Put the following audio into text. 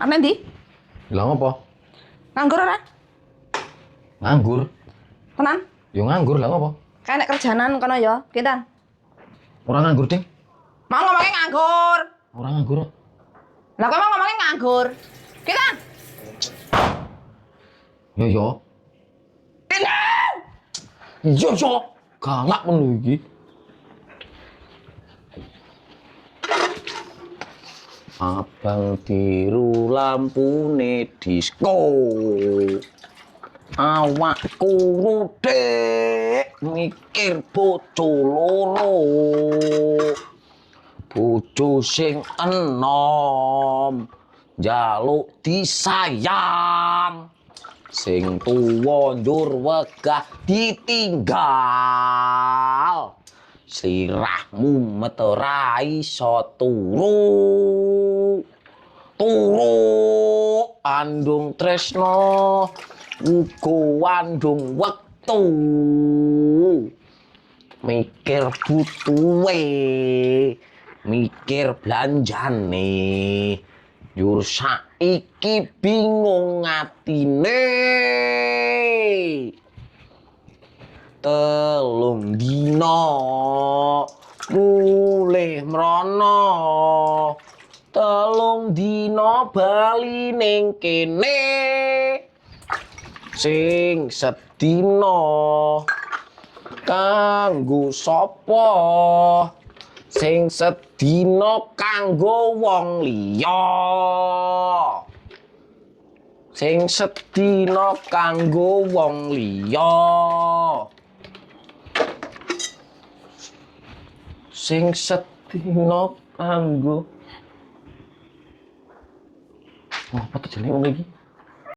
Ana ndi? Lah ngopo? Nganggur ora? Nganggur. Tenan? Yo nganggur lah ngopo? Kayak nek kerjanan kono ya, kintan. Ora nganggur, Ding. Mau ngomongnya nganggur. Ora nganggur. Lah kok mau ngomongnya nganggur? Kintan. Yo. Kintan. Yo. Galak men lho iki. Abang biru lampune disko. Awakku ngudek mikir bojo loro. Bojo sing enom njaluk disayang. Sing tuwa njur wegah ditinggal. Slirahmu metera iso turu andung tresno uga andung wektu mikir butuhe mikir belanjane njur saiki bingung atine telung dina mulih mrono telung dina bali ning kene sing sedina kanggo sapa sing sedina kanggo wong liya sing sedina kanggo wong liya sing sedina kanggo apa tuh jenenge wong iki?